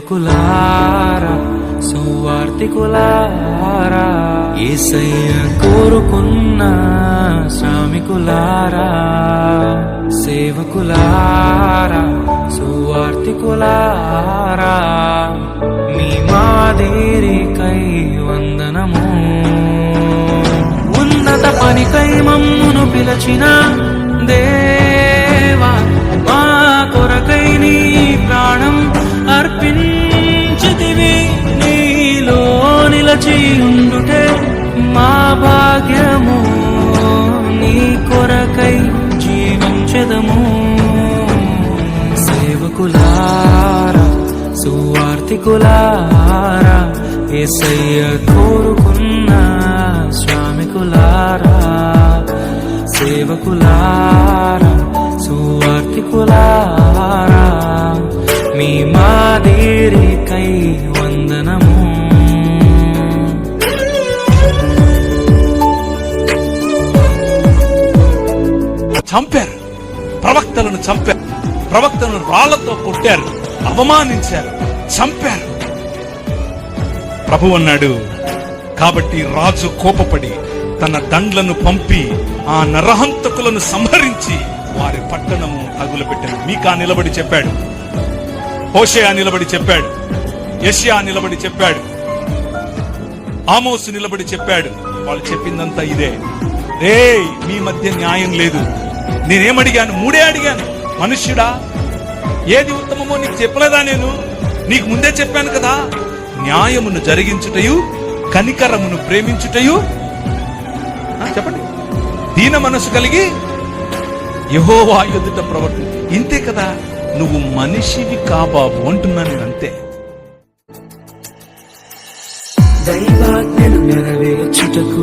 సేవకులారా సువార్తికులారా యేసయ్య కోరుకున్న శ్రామికులారా సేవకులారా సువార్తికులారా మీ మాదిరికై వందనము ఉన్నత పనికై మమ్మును పిలచిన దేవా మా కొరకై నీ ప్రాణం అర్పించితివి నీలో నిలచి ఉండుటే మా భాగ్యము నీ కొరకై జీవించెదము సేవకులారా సువార్తికులారా యేసయ్య కోరుకున్న శ్రామికులారా సేవకులారా సువార్తికులారా మీ మాదిరికై వందనము చంపారు, ప్రవక్తలను చంపారు, ప్రవక్తలను రాళ్లతో కొట్టారు, అవమానించారు, చంపారు. ప్రభు అన్నాడు, కాబట్టి రాజు కోపపడి తన దండ్లను పంపి ఆ నరహంతకులను సంహరించి వారి పట్టణము తగులబెట్టాడు. మీకా నిలబడి చెప్పాడు, హోషేయ నిలబడి చెప్పాడు, యెషయా నిలబడి చెప్పాడు, ఆమోసు నిలబడి చెప్పాడు. వాళ్ళు చెప్పిందంతా ఇదే, రే మీ మధ్య న్యాయం లేదు. నేనేమడిగాను? మూడే అడిగాను. మనుష్యుడా, ఏది ఉత్తమమో నీకు చెప్పలేదా? నేను నీకు ముందే చెప్పాను కదా. న్యాయమును జరిగించుటయు కనికరమును ప్రేమించుటయు, చెప్పండి, దీన మనసు కలిగి యెహోవా ఎదుట ప్రవర్తన. ఇంతే కదా, నువ్వు మనిషివి కాబాబు అంటున్నా నేను. అంతే. దైవాజ్ఞను నెరవేర్చుటకు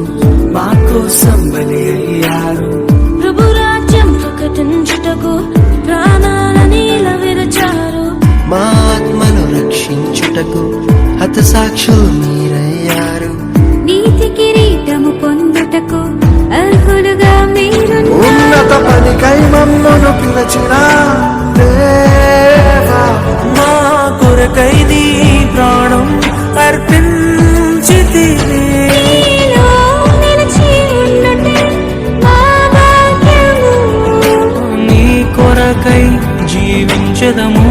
మా కోసం బలి అయ్యారు. ప్రభు రాజ్యం ప్రకటించుటకు ప్రాణాలని విరచారు. మా ఆత్మను రక్షించుటకు హతసాక్షులు మీరయ్యారు. నీతి కిరీటము పొందుటకు అర్హులుగా మీరు. ఉన్నత పనికై మమ్మును పిలచిన దేవా, మా కొరకై నీ ప్రాణం అర్పించితివి. నీ కొరకై జీవించెదము.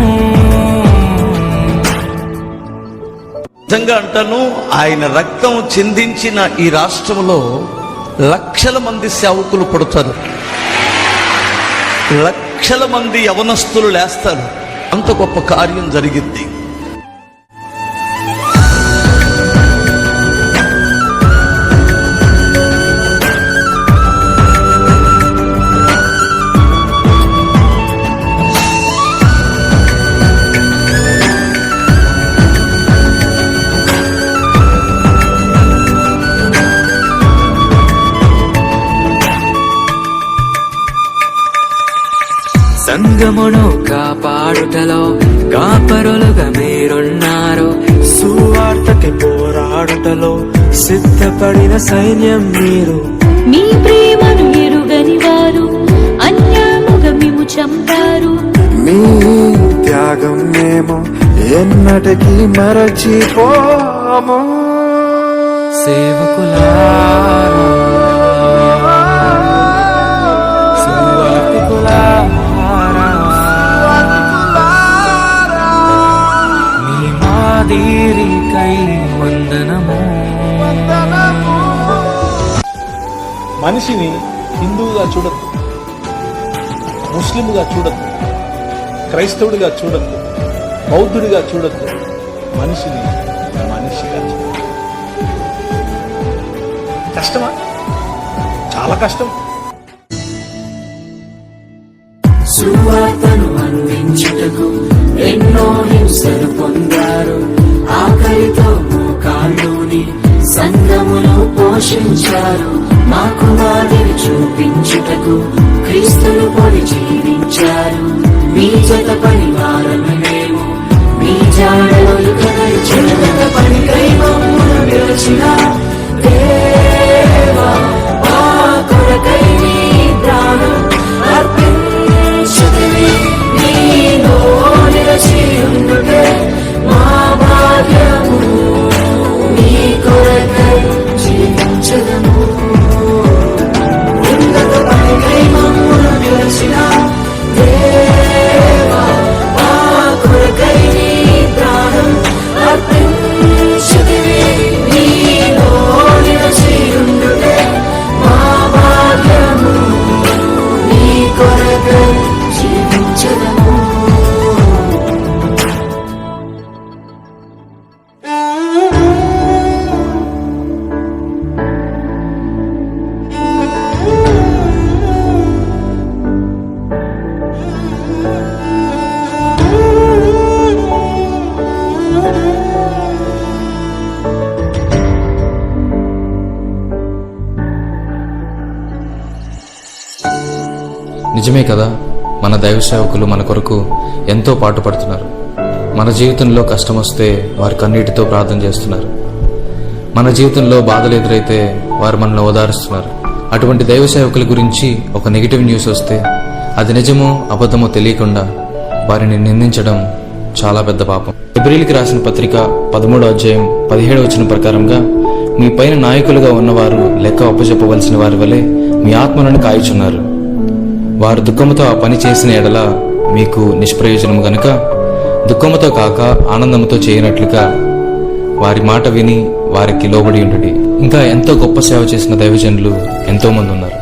నిజంగా అంటాను, ఆయన రక్తం చిందించిన ఈ రాష్ట్రంలో లక్షల మంది సేవకులు పుడతారు, లక్షల మంది యవనస్తులు లేస్తారు. అంత గొప్ప కార్యం జరిగింది. సంగమును కాపాడుటలో కాపరులుగా మీరున్నారు. సువార్తకి పోరాడుటలో సిద్ధపడిన సైన్యం మీరు. మీ ప్రేమను ఎరుగని వారు అన్యాయముగా మేము చంపారు. మీ త్యాగం మేము ఎన్నటికీ మరచిపోము. సేవకులారా మాదిరికై వందనము. మనిషిని హిందువుగా చూడద్దు, ముస్లింగా చూడద్దు, క్రైస్తవుడిగా చూడద్దు, బౌద్ధుడిగా చూడద్దు. మనిషిని మనిషిగా చూడద్దు. కష్టమా? చాలా కష్టం. సువార్తను అందించుటకు ఎన్నో హింసలు పొందారు. ఆకలితో మోకాళ్ళుని సంఘమును పోషించారు. మాకు మాదిరి చూపించుటకు క్రీస్తును పొడి జీవించారు. మీ జత పని వారము మేము, మీ జాడలో చెడుగత పనికై మమ్మును పిలిచిన దేవా, మా కొరకై నీ ప్రాణం అర్పించితివి. నీలో నిలచి ఉండుటే మా నిజమే కదా, మన దైవ సేవకులు మన కొరకు ఎంతో పాటుపడుతున్నారు. మన జీవితంలో కష్టం వస్తే వారి కన్నీటితో ప్రార్థన చేస్తున్నారు. మన జీవితంలో బాధలు ఎదురైతే వారు మనల్ని ఓదారుస్తున్నారు. అటువంటి దైవ సేవకుల గురించి ఒక నెగిటివ్ న్యూస్ వస్తే అది నిజమో అబద్ధమో తెలియకుండా వారిని నిందించడం చాలా పెద్ద పాపం. హెబ్రీయులకు రాసిన పత్రిక 13వ అధ్యాయం 17వ వచనం ప్రకారంగా, మీ పైన నాయకులుగా ఉన్నవారు లెక్క అప్పచెప్పవలసిన వారి వలె మీ ఆత్మలను కాయుచున్నారు. వారు దుఃఖముతో ఆ పని చేసిన ఎడల మీకు నిష్ప్రయోజనము గనుక దుఃఖముతో కాక ఆనందముతో చేయనట్లుగా వారి మాట విని వారికి లోబడి ఉండుడి. ఇంకా ఎంతో గొప్ప సేవ చేసిన దైవజనులు ఎంతో మంది ఉన్నారు.